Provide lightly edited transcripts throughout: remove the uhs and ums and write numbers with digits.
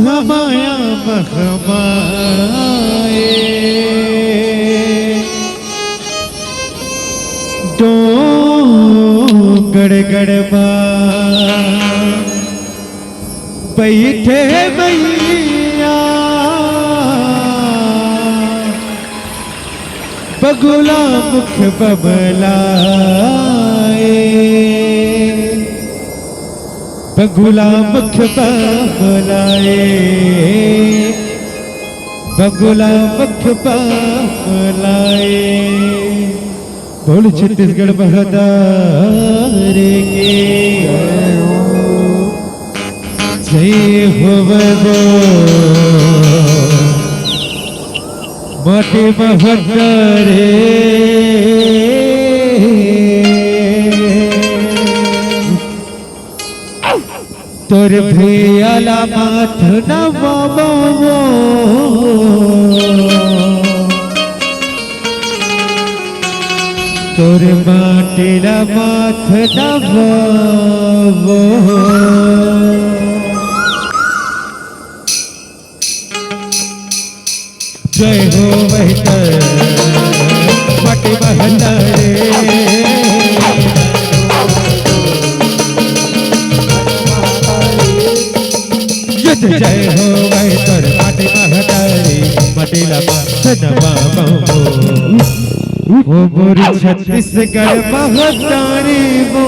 महमाया महमाए डोंगड़ गड़बा बैठे मैया बगुला मुख बबलाए बगुला मुख बबलाए बगुला मुख बबलाए बोल छत्तीसगढ़ बहदार के जय हो बो मोटे बहदारे तोर भैयाला माथ नवाबो तोर माटीला माथ नवाबो जय हो बहतर माटी बहतारे जय हो भाई तोर माटी महतारी मटीला नवाबो ओ मोर छत्तीसगढ़ महतारी वो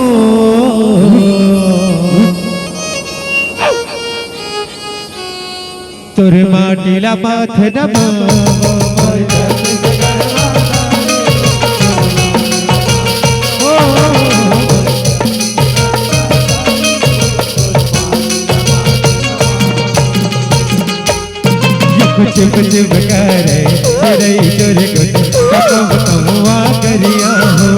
तोर माटीला माथ नवाबो कुछ कुछ करे चिड़ई चोर कुछ कमवा करिया हो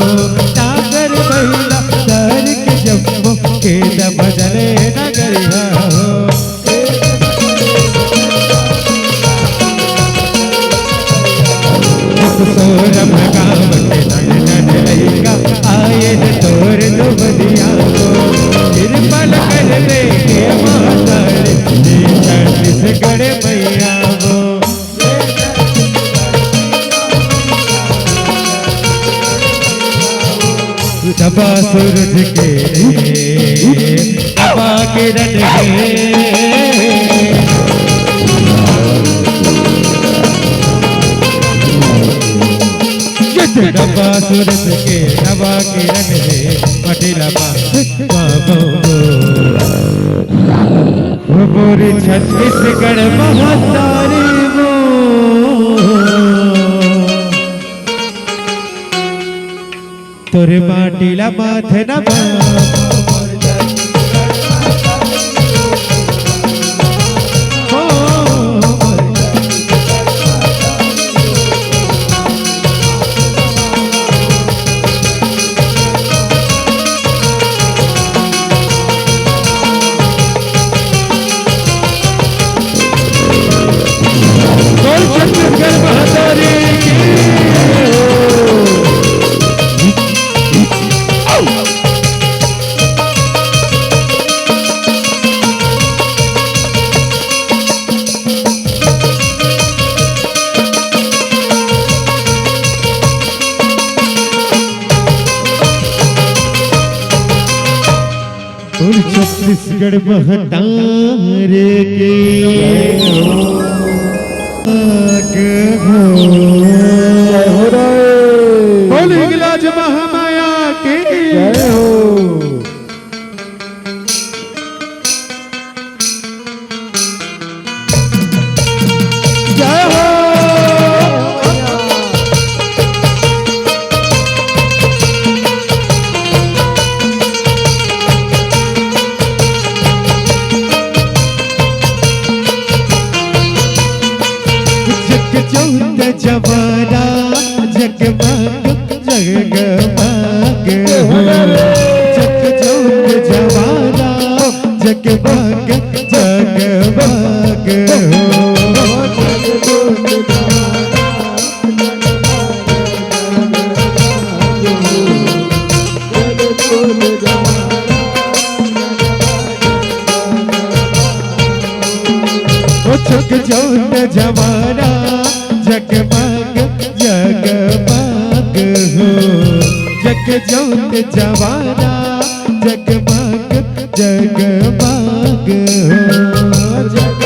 नागर महिला दर के जम्मो के बदले न करिया हो सोरम गाँव के नन नन लइका आए तोर दो बदिया हो निर्मल कर दे के माता छत्तीसगढ़ मैया दबा सूरज के दबा किरण के दबा सूरज के दबा किरण मटिला बोरी छत्तीसगढ़ महतारी वो तोर माटीला माथ नवाबो छत्तीसगढ़ महतारी छत्तीसगढ़ महतारे के बोली गिलाज महामाया की जय हो जय हो जवाना जगमग जगमग हो जगमग जवाना जगमग जगमग हो जग जोत जमाना जगमग जगमग हो, जग जोत जमाना जगमग जगमग हो, जग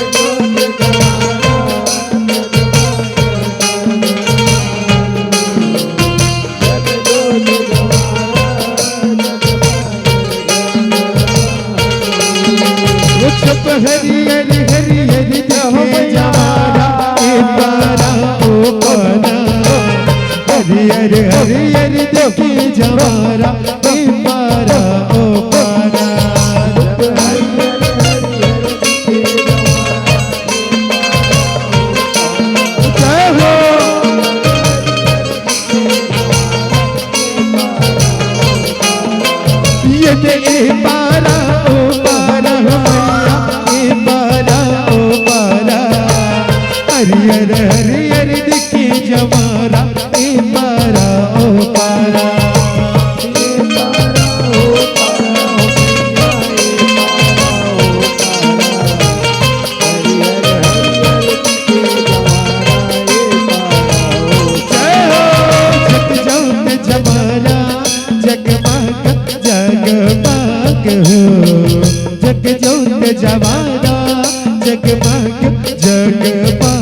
हरि हरि हरि हरि जहो जमाना पारा ओ पारा, हरि हरि हरि हरि देखी जमाना पारा ओ पारा, जय हो ये देखी पारा ओ पारा हरियर हरियर दिखी जमारा पारा ओ पारा, जग जोत जमाना जगमग जगमग हो, जग जोत जमाना जगमग जग जोत जमाना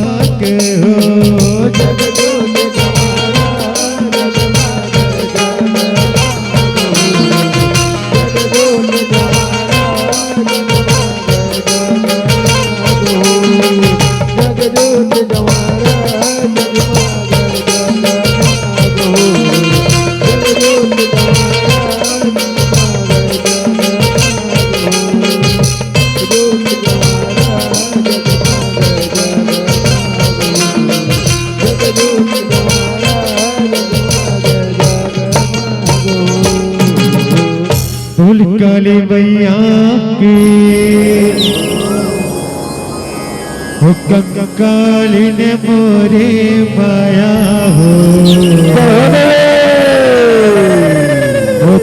काली मैया की हुक्म काली ने मोरे माया हो,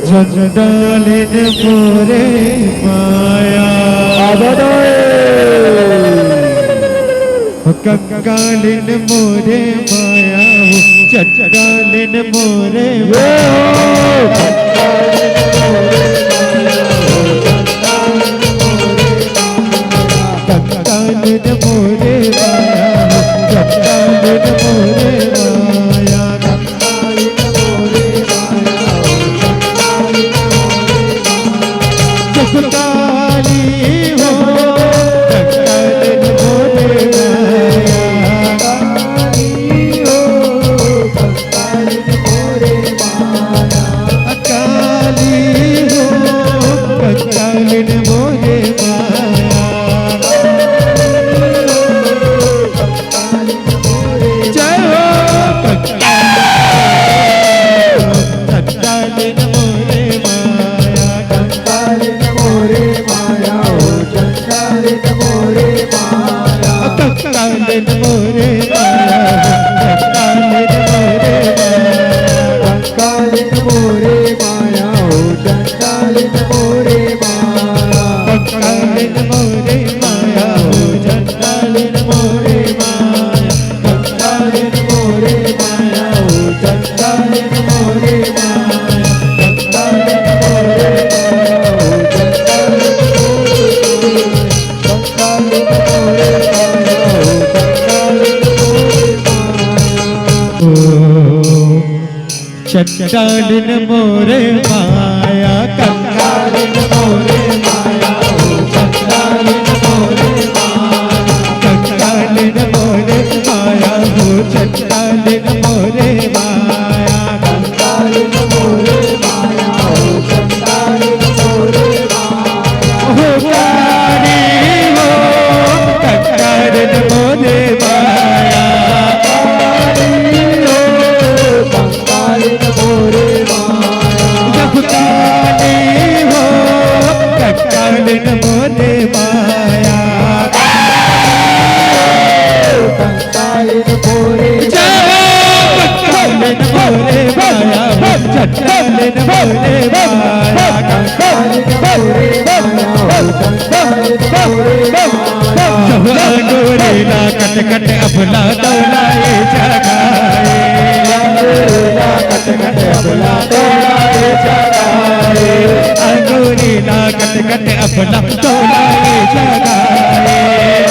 चंडाल ने मोरे माया, हुक्म काली ने मोरे माया हो, चंडाल ने मोरे मोरे माया, चंडाल मोरे माया, चंडाली हो चंडाल मोरे माया, अकाली हो चंडाल मोरे माया, चंडालिन मोरे माया, कंगालिन मोरे माया, चंडालिन मोरे माया, कंगालिन मोरे माया, चंडालिन मोरे माया, कंगालिन मोरे माया, चंडालिन मोरे माया, हो काली हो कंगालिन मोरे माया, कंगालिन मोरे माया, कंगालिन मोरे कंगालिन मोरे माया, चंडालिन मोरे माया, कंगालिन मोरे माया, कंगालिन मोरे माया, कट कट अबला तौलाए जगाए, अंगूरीला कट कट अबला तौलाए जगाए, अंगूरीला कट कट अबला तौलाए जगाए,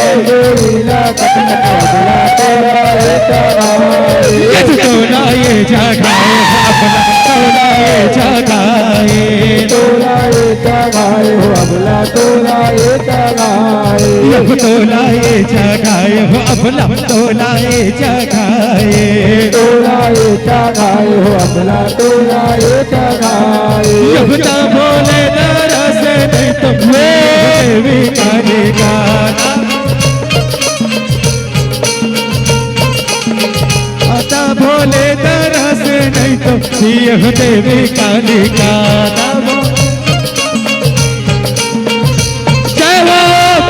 अंगूरीला कट कट अबला तौलाए जगाए, तौलाए जगाए अबला तौलाए जगाए, तौलाए जगाए हो अबला तौलाए जगाए, अब तौलाए जगाए हो अबला तौलाए जगाए, तौलाए जगाए हो अबला तौलाए जगाए, जब तक बोले दरस नहीं तुम देवी काली गाना, आता भोले दरस नहीं तुम देवी काली गाना, जय हो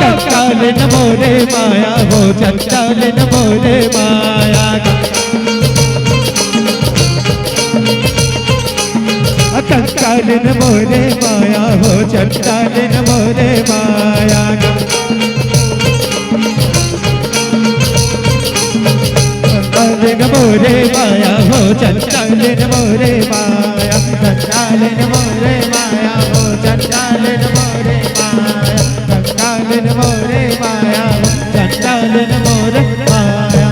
कंकाल नमो रे माया हो चंचल नमो रे माया, कंकाल नमो रे माया हो चंचल नमो रे माया, कंकाल नमो रे माया हो चंचल नमो रे माया, कंकाल नमो रे माया हो चंचल नमो रे माया, कंकाल नमो रे माया हो चंचल नमो रे माया,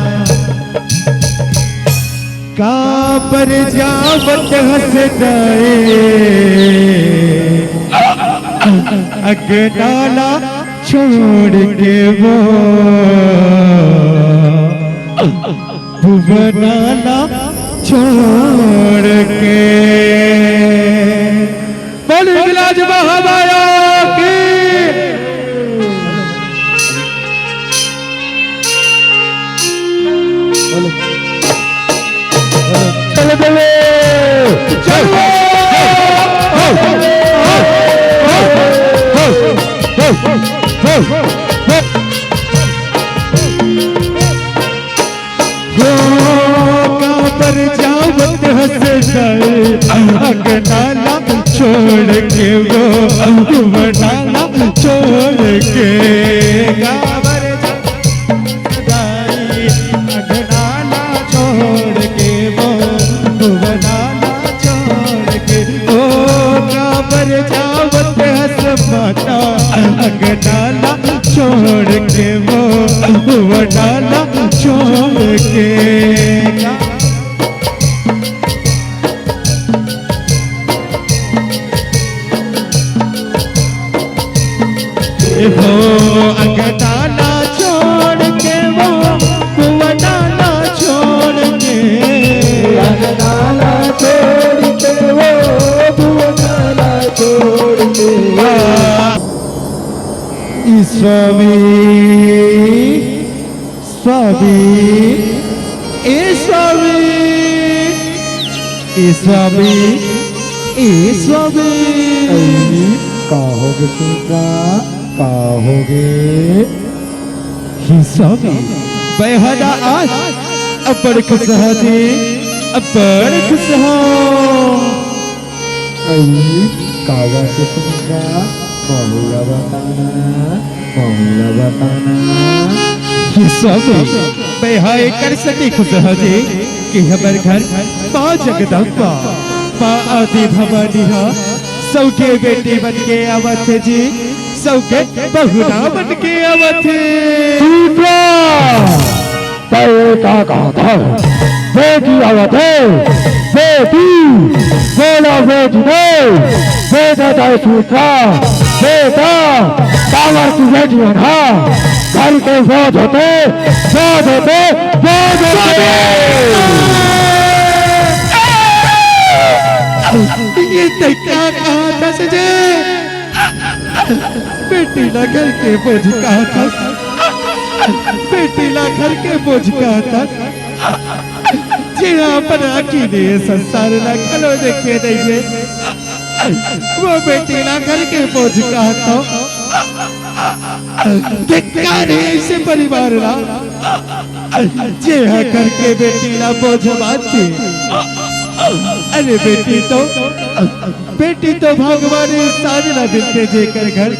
कापर जावत हसदाए अगनाला छोड़ के वो भुवनाला छोड़ के, बोले विलाज महामाया की, चलो चलो चलो कापर जावत हसदाए अगनाला छोड़ के वो भुवनाला छोड़ के, कापर जावत अगनाला छोड़ के वो भुवनाला छोड़ के, ओ कापर जावत हस माता अगनाला छोड़ के वो भुवनाला छोड़ के, वो अगनाला छोड़ के वो भुवनाला छोड़ के, अगनाला छोड़ के वो भुवनाला छोड़ के, स्वामी स्वामी ए स्वामी ए स्वामी ए स्वामी, कहोगे सुनता कहोगे ही स्वामी बेहदा आज अपर खुशहादी अपर खुशहा, कागा के सुनता मामला बताना मामला बताना, ही स्वामी बेहाय कर सके खुशहादी कि हमारे घर माँ जगदम्बा माँ आदि भवानी सौके बेटी बन के आवत जी, सौके बहुना बन के आवत, का कहा था बेटी आवत है, बेटी बोला बेटी ने बेटा चाहे सूत्रा बेटा कावर की बेटी है, घर के बोझ होते बोझ होते बोझ होते, ये क्या कहा था सजे, बेटी ला घर के बोझ कहा था, बेटी ला घर के बोझ कहा था, जी अपन अकेले संसार ला खलो देखे नहीं, वो बेटी ला घर के बोझ कहा था, ऐसे परिवार ला जे करके बेटी ला बोझ बांधती, अरे बेटी तो भगवान साजना दिलते जेकर घर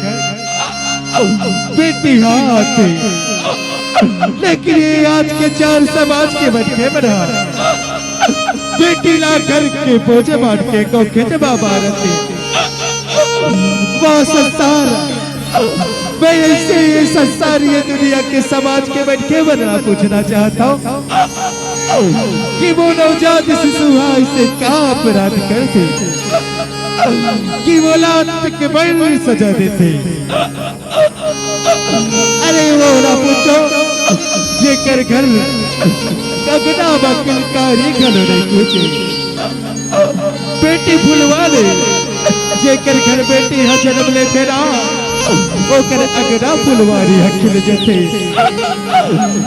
बेटी हाथ लेकिन ये आज के चार समाज के बटके बना बेटी ला घर के बोझे बांट के को खिंचवा भारती वो संसार मैं ऐसे ये संसार ये दुनिया के समाज के बैठे बना पूछना चाहता हूँ कि वो नवजात शिशु से क्या अपराध करते कि वो लात के बड़ी सजा देते। अरे वो ना पूछो जेकर घर गगना बकिलकारी घर नहीं पूछे बेटी भूलवा ले जेकर घर बेटी हा जन्म ले तेरा ओकर अगरा फुलवारी हखिल जते।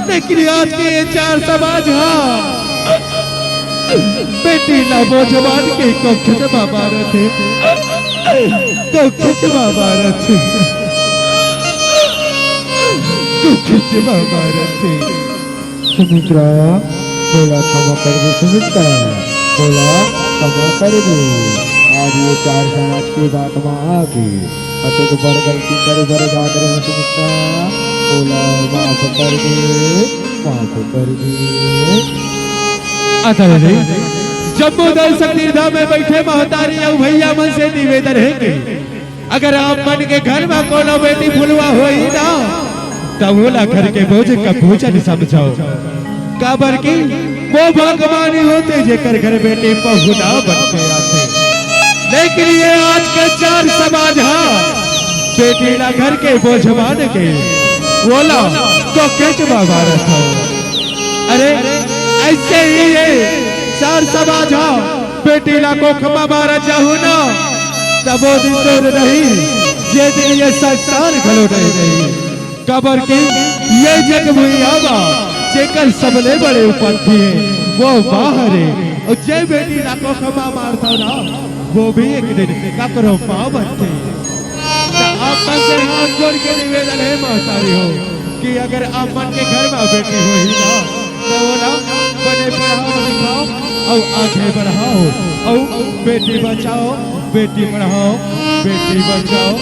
लेकिन आज के ये चार समाज बेटी ना बोझवान के को खिंचवा भारत को खिंचवा भारत को खिंचवा भारत। सुमित्रा बोला क्षमा कर दे, सुमित्रा बोला क्षमा कर दे। आज ये चार समाज की बात में आके अतिक बड़ गलती करे बड़े बात रहे सुमित्रा बोला माफ कर दे, माफ कर दे। आचार्य जी जम्बूदल शक्तिधाम में बैठे महतारी और भैया मन से निवेदन है कि अगर आप मन के घर में कोनो बेटी फुलवा होई ना तब बोला घर के बोझ का भोजन समझाओ काबर की वो भगवान ही होते जेकर घर बेटी पहुना बन के आते। लेकिन ये आज के चार समाज बेटी ला घर के बोझवान के बोला तो खिंचवा भारत हो। अरे ऐसे ही ये चार समाज बेटी ला को खमा मारा चाहू ना तब वो दिन दूर नहीं ये दिन ये संसार घलो नहीं कबर की ये जग भूयावा जेकर सबले बड़े उपाधि है वो बाहर है और जे बेटी ला को खमा मारता ना वो भी एक दिन ककरो पाव बनते। आप मन से हाथ जोड़ के निवेदन है महतारी हो कि अगर आप मन के घर में बेटी हो ही ना तो बोला बने पढ़ाओ लिखाओ और आगे बढ़ाओ और बेटी बचाओ बेटी पढ़ाओ बेटी बचाओ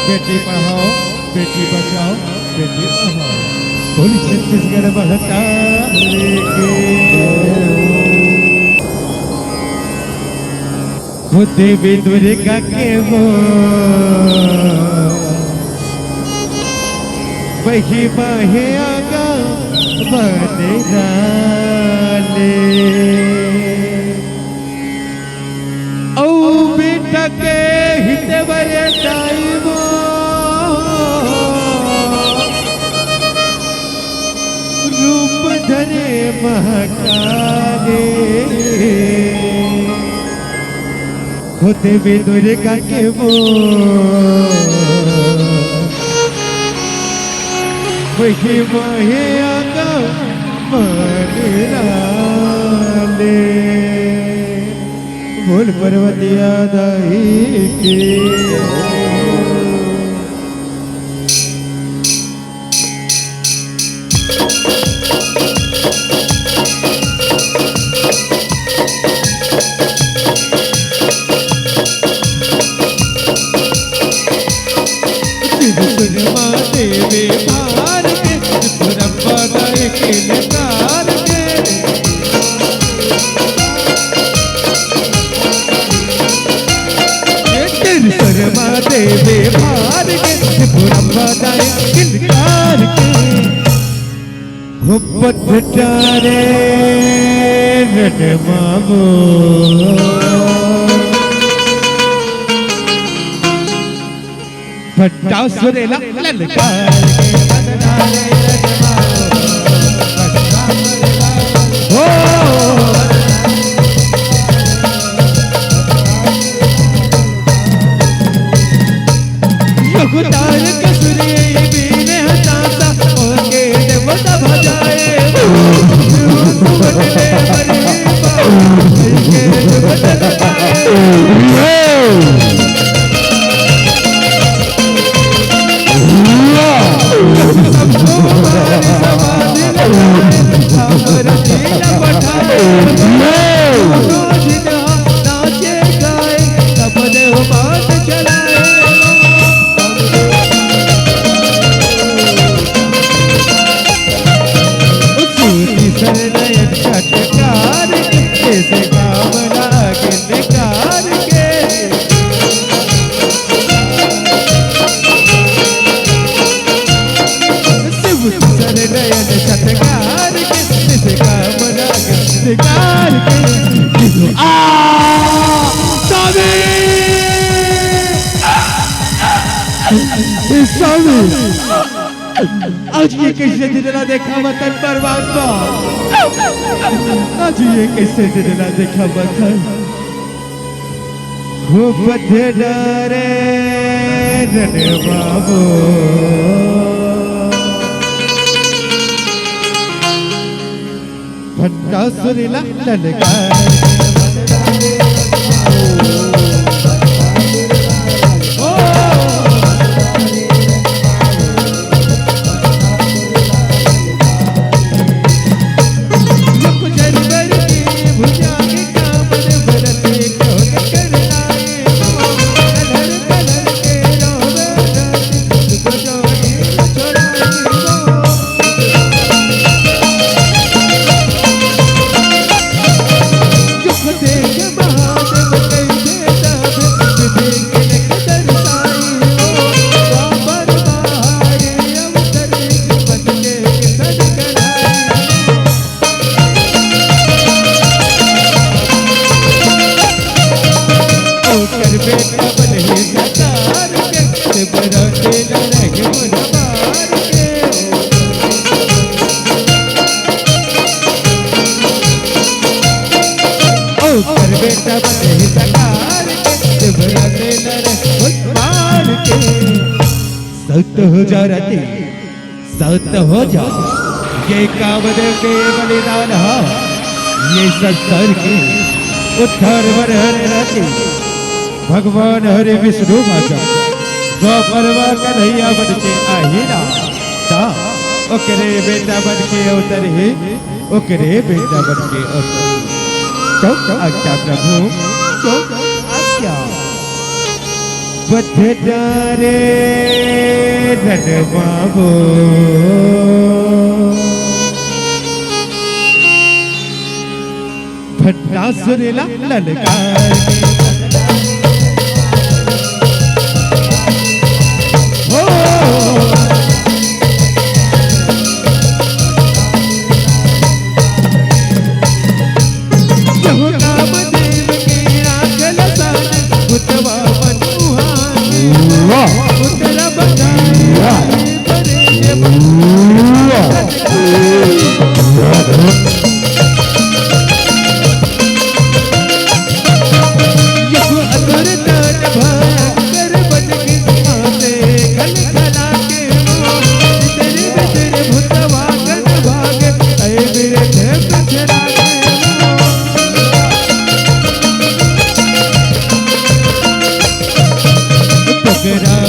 बेटी पढ़ाओ बेटी बचाओ बेटी पढ़ाओ। बोली छत्तीसगढ़ बहता खुद भी दुर्गा के वो वही बाहे आगा बने डाले ओ बेटा के हित बरे टाइम रूप धरे महाकाले खुद भी दुर्गा के वो वही वही आगा ले बोल पर्वतिया दाई के देवे भार के रब्बा दाए के लकार के शर्मा देवे भार के रब्बा दाए के लकार के हुब्बत डारे नट मामो भट्टा सुरेला ललकार के बदनाले हो युगदार के सूर्य बीने हटाता ओके देवता भजाए बदले मरे के बदले स्वामी आज ये कैसे दिनला देखा वतन बर्बाद बा। आज ये कैसे दिनला देखा वतन खूब डरे रे बाबू। भट्टा सुरीला ललकार सत हो जा रती सत हो जा। ये कामदेव के बलिदान हा ये संसार के उद्धार वर हरे रती भगवान हरे विष्णु माता जो परवा कन्हैया बन के आहीना ता ओकरे बेटा बन के अवतर है ओकरे बेटा बन के अवतर तो आज्ञा प्रभु तो आज्ञा बथडारे रण बाबू। भट्टा सुरीला ललकार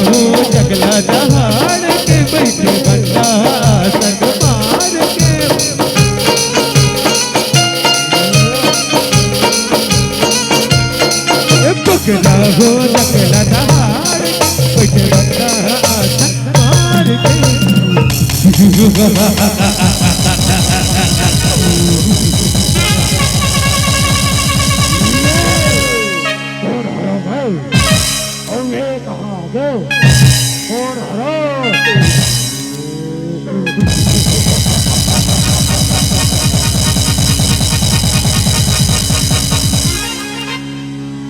हो नकला दहाड़ बैठे बंदा आशा मार के।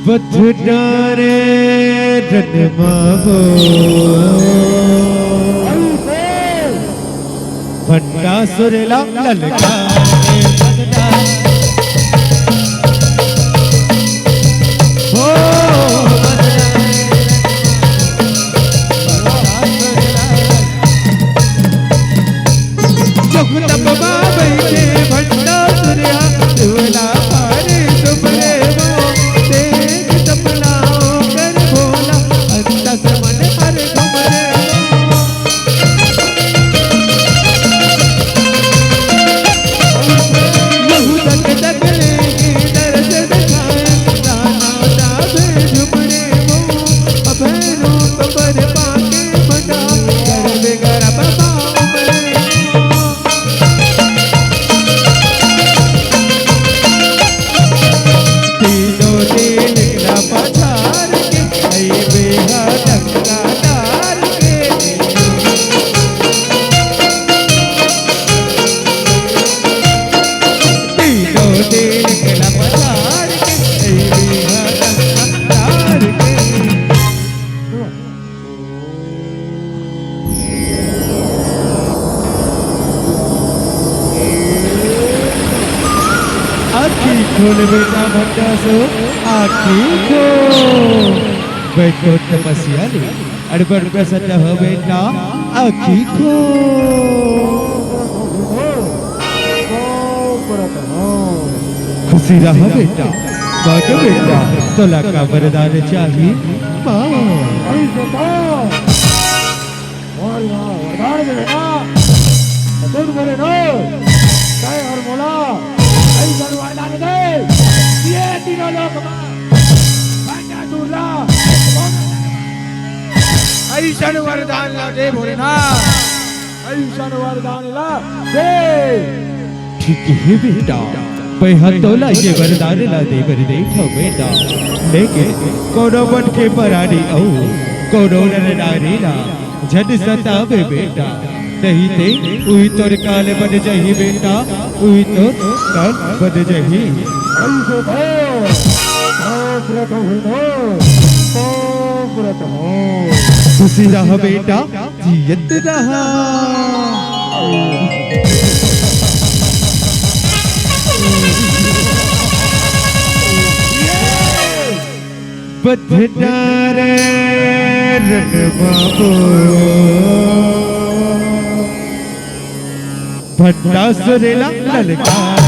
बथडारे रण बाबू भट्टा सुरीला ललकार झुमरे खोल बेटा भंडासुर आखी को बैठो तपस्या ले अड़बड़ प्रसन्न हो बेटा आखी को खुशी रहो बेटा बाटो बेटा तोला का वरदान चाहिए ऐसन वरदान ला दे भोलेनाथ, ऐसन वरदान ला दे। ठीक है बेटा मैं तोला ये वरदान ला दे बर देखो बेटा लेकिन कोनो बन के परानी औ कोनो नारी ना झट सतावे बेटा नहीं ते उही तोर काल बन जही बेटा उही तो काल बन जही खुशी रहा बेटा जियत रहा बद्धदार रन बाबू भंडासुर ललकार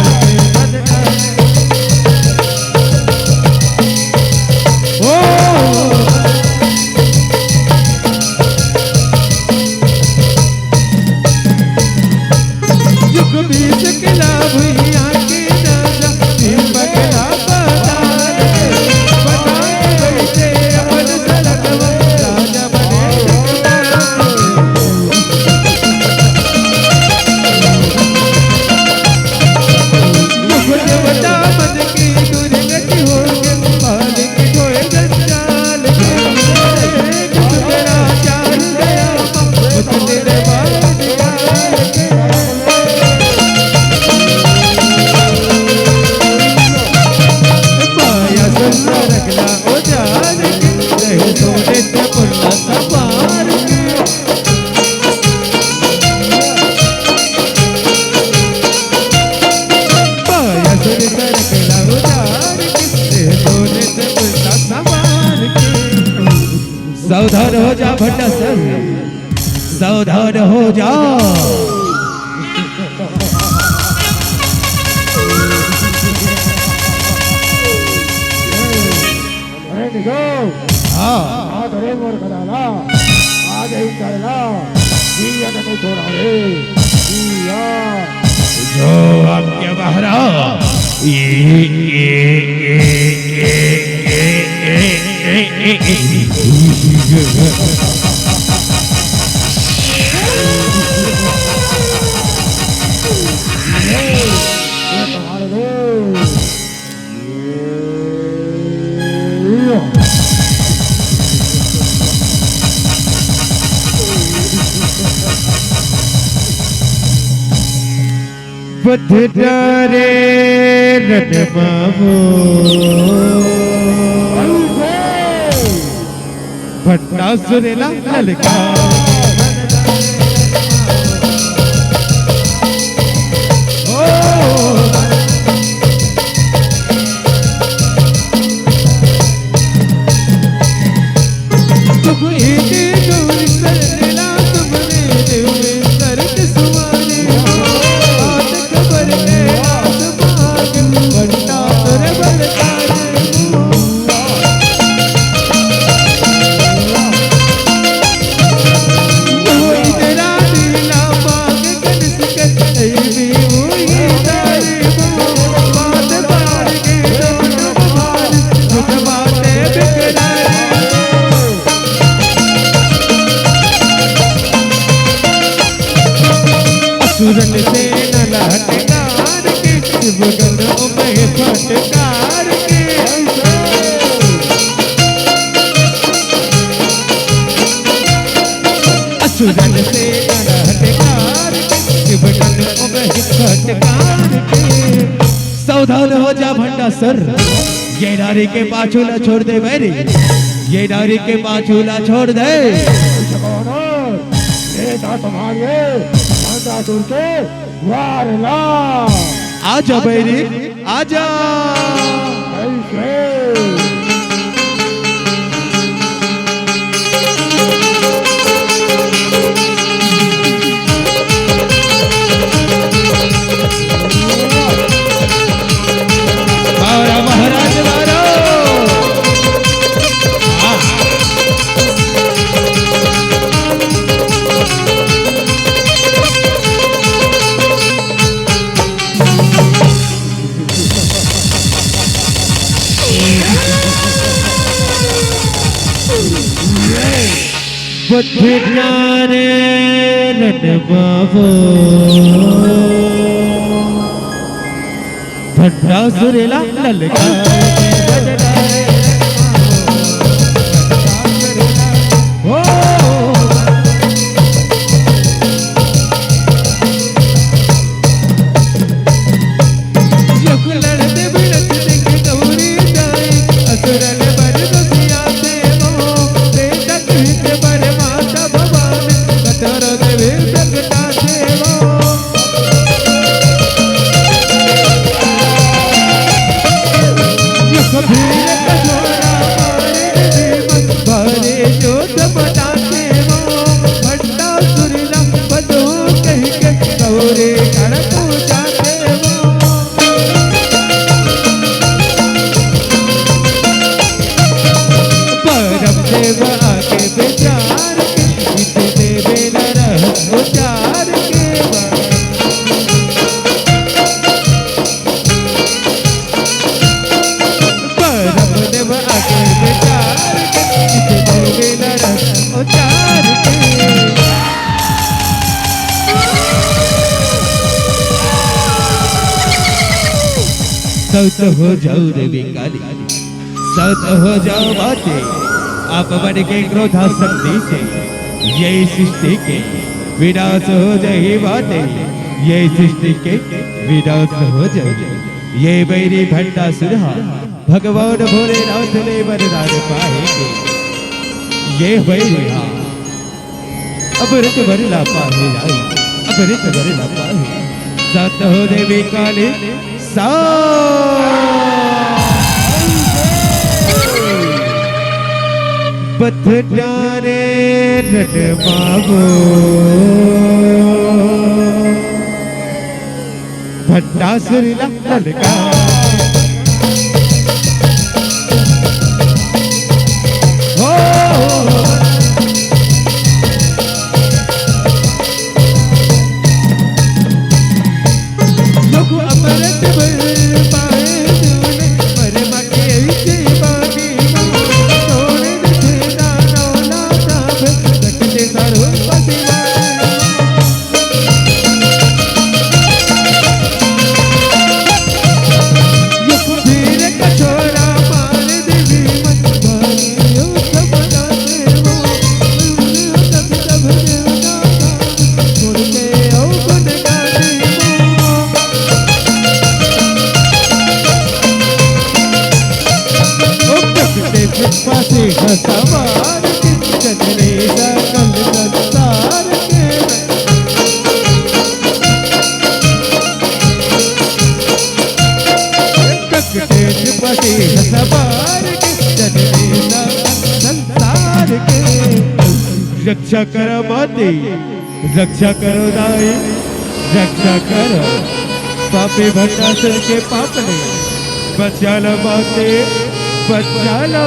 सावधान हो जा भंडासुर सावधान हो जा जो आपके बहरा बद्धदारे रन बाबू भंडासुर ललकार सुरन से न लटकार के शिवगन में फटकार के सुरन से न लटकार के शिवगन में फटकार के सावधान हो जा भंडासुर ये नारी के पाछू न छोड़ दे मेरी ये नारी के पाछू न छोड़ दे तुम्हारे भंडासुर के द्वार ला आजा बैरी आजा। महाराज मारो बठियारे नट बाबो भट्टा सुरेला ललका सत हो जाओ देवी काली, सत हो जाओ बातें आप बन के क्रोधासक्ति से, यही सृष्टि के विनाश हो जाए बातें, यही सृष्टि के विनाश हो जाए। ये बैरी भंडा सुधा भगवान भोलेनाथ ने वरदान पाएंगे। ये बैरी अमृत वरला पाए लाई, अमृत वरला पाए। सत हो देवी काली पथटारे नट बाबो भट्टा सुरीला ललका रक्षा करो माते, रक्षा करो दाई, रक्षा करो पापे भट्टासुर के पाप ने, बचा लो माते, बचा लो।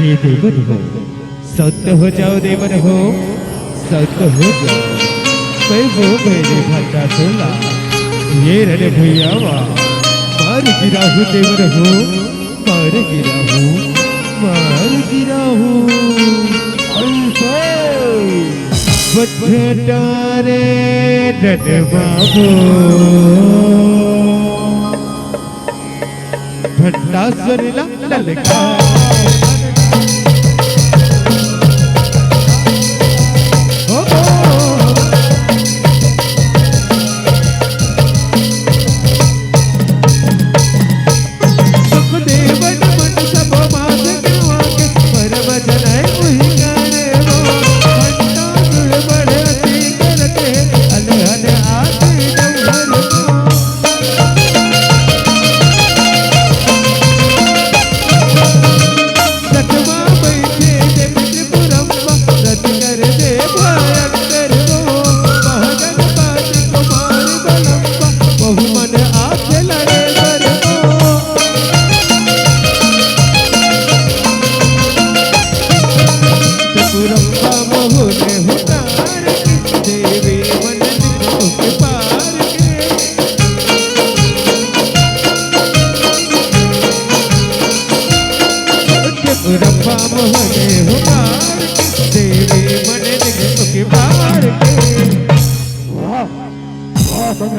ये देवन हो, सत्य हो जाओ देवन हो, सत्य हो जाओ। मैं वो मेरे भट्टासुर ये रे भैया मार गिरा हूँ देवर हो, मार गिरा हूँ, मार गिरा हूँ। बठटारे नट बाबो भट्टा सुरीला ललका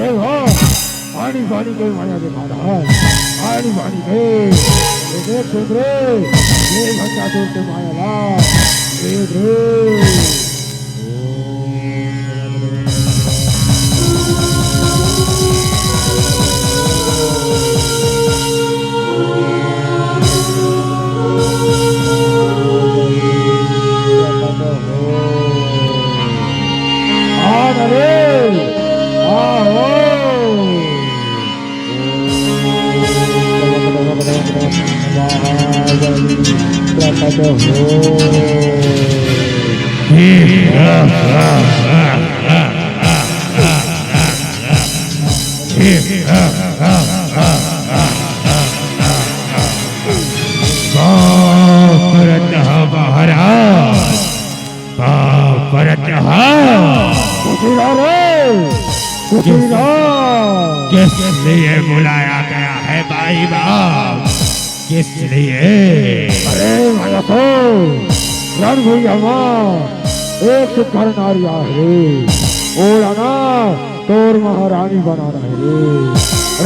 अरे वाह पानी पानी के माया दिखा रहा है पानी पानी के ये देख सुंदरे ये भक्ता दूर के माया ला देख रे किस लिए बुलाया गया है भाई बाप किस लिए अरे माया तो रण भैया एक सुखर नारिया है ओला ना तोर महारानी बना रहे रे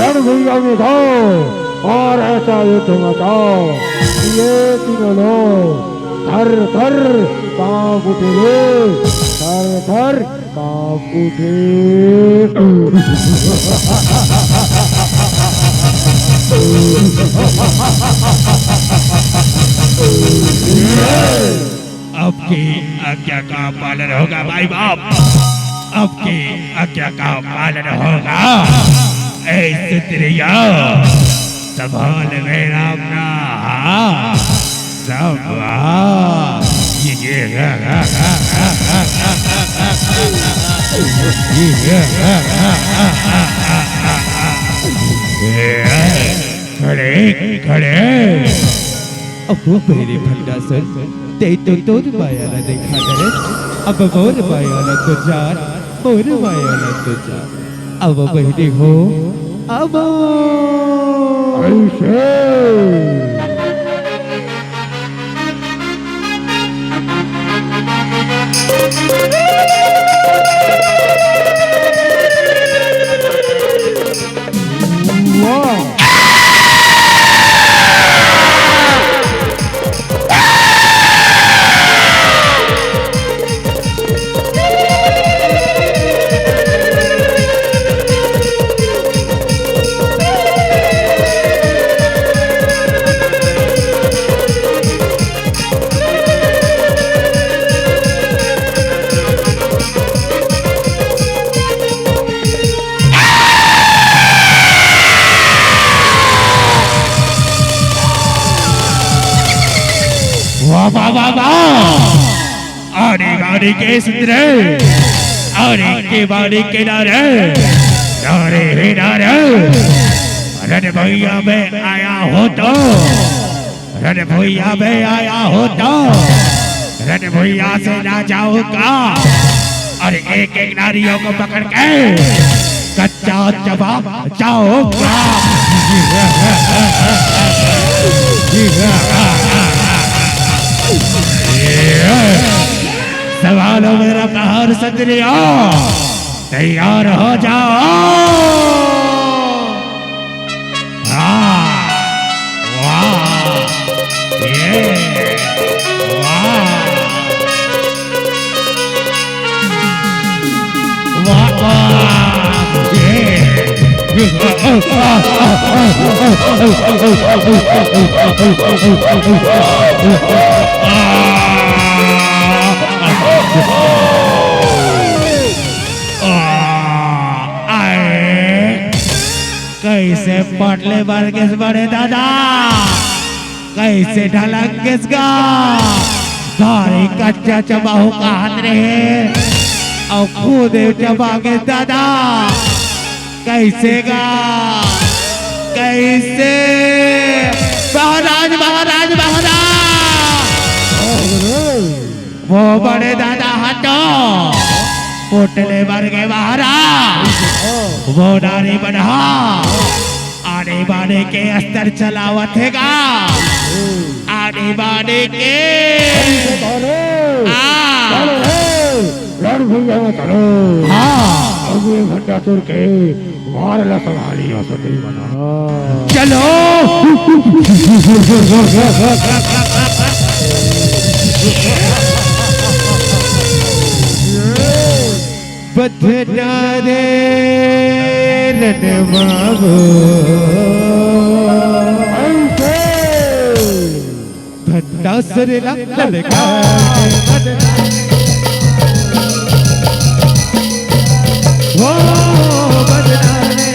रण भैया में जाओ और ऐसा युद्ध मचाओ ये तीनों लोग थर थर कांप उठे रे थर थर कांप उठे अब की आज्ञा का पालन होगा भाई बाप अब की आज्ञा का पालन होगा ऐसे त्रिया संभाल मेरा अपना सब खड़े खड़े अब वो मेरे भंडा सर ते तो तोर माया ना देखा करे अब मोर माया ना तुझा मोर माया ना तुझा अब बहनी हो अब ऐसे बाड़ी के सिंदरे आने के बाड़ी के नारे नारे ही नारे रण भैया में आया हो तो रण भैया में आया हो तो रण भैया से ना जाऊंगा और एक एक नारियों को पकड़ के कच्चा जवाब जाऊंगा सवालों मेरा प्रहार सत्रिया तैयार हो जाओ कैसे पटले बरगेस बड़े दादा कैसे ढलंगेस गा सारी कच्चा चबाहू का हाथ रहे और खुद चबागे दादा कैसे गा कैसे महाराज महाराज महाराज वो बड़े दादा हटो पोटले भर गए महाराज वो नारी बढ़ा आने बाने के अस्तर चलावत हैगा आने बाने के लड़ भैया चलो हाँ अब ये भंडासुर के मार ला संभाली असली बना चलो बदनारे रणमागो भंडासुर ललका वो बदनारे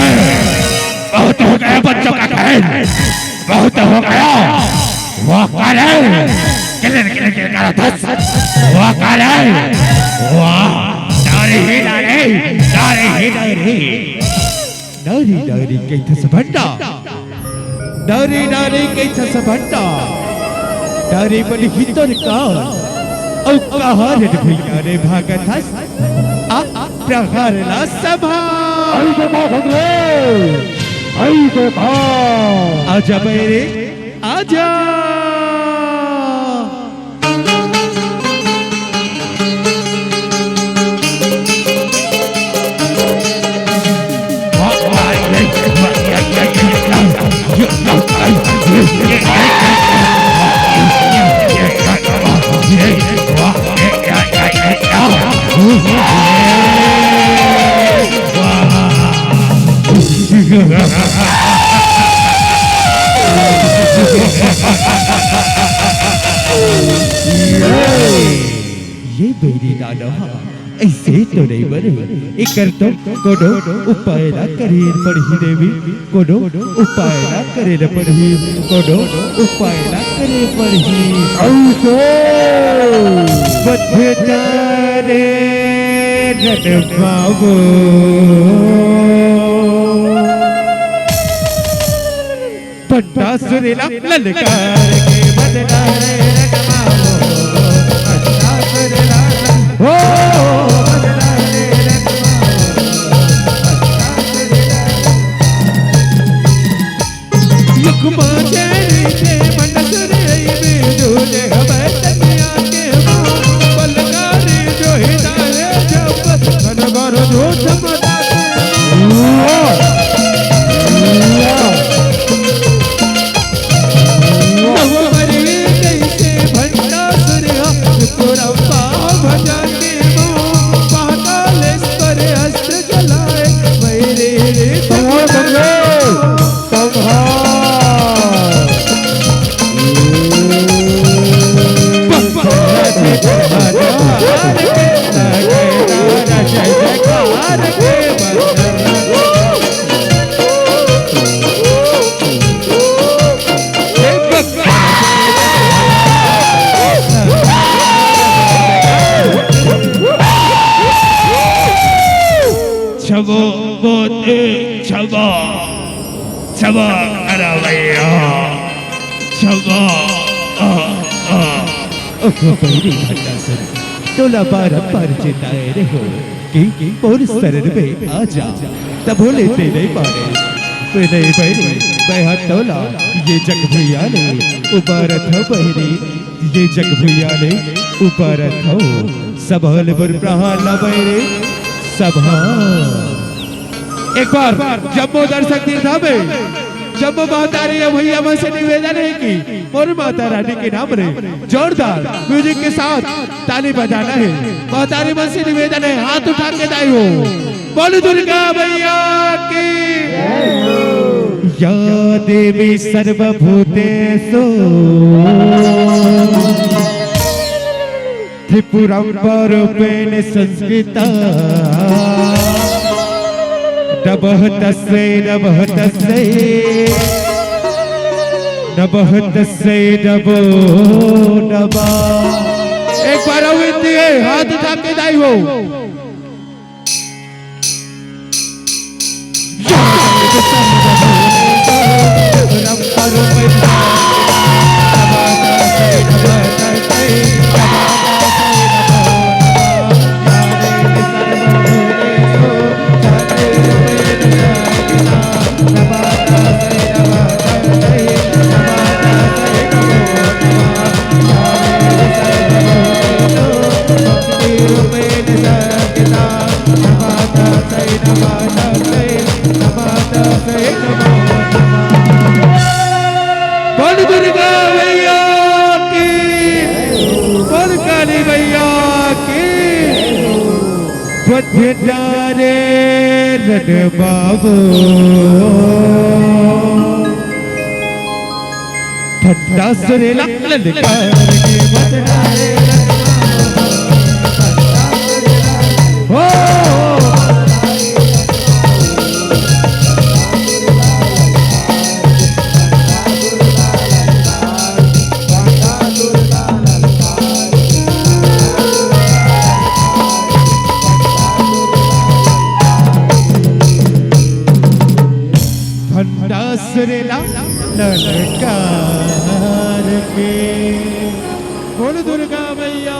बहुत हो गया बच्चों का खेल बहुत हो गया वो काले किलन किलन किलन करा था वो काले वाह नारी नारी नारी कैथ सबंडा नारी कैथ सबंडा नारी बन हितर का औ कहार भैया रे भागत हस आ प्रहार ला सभा आजा मेरे आजा ये बेरी नाना ऐसे तो नहीं बने एक कर तो कोडो उपाय ना करे पढ़ी देवी कोडो उपाय ना करे न पढ़ी कोडो उपाय ना करे पढ़ी बदनारे रणमागो भंडासुर ललकार के बदनारे रणमागो भंडासुर हो बदनारे रणमागो युगमा तेरी के भंडासुर में दूल्हे हमें तनिया के बलगारी जो हिदाए जब घनघोर जो चमका छबो बोते छबा छबा अरे भैया छबा पहली भंडासुर टोला बार चिताए रहो कि और शरण में आ जा तब लेते नहीं पारे नहीं बहरी बह टोला ये जग भैया ने उबारत हो बहरी ये जग भैया ने उबारत हो सबलपुर प्रहला बैरे सभा। एक बार जम्मू दर्शक तीर्था में जम्मू माता रे भैया मैं से निवेदन है कि और माता रानी के नाम रे जोरदार म्यूजिक के साथ ताली बजाना है। माता रे मन से निवेदन है, हाथ उठा के दाई हो, बोल दुर्गा मैया की या देवी सर्वभूतेषु त्रिपुरम्बरूपेण संस्कृता नमः तस्मै नमः तस्मै नमः तस्मै नमो नमः। एक बार विनती है, हाथ उठा के दाई हो। बोल दुर्गा मैया की, बोल काली मैया की। रे रण बाबू ठंडा सुरेला ललकार के बदनारे हो सुरेला ललकार के। बोल दुर्गा मैया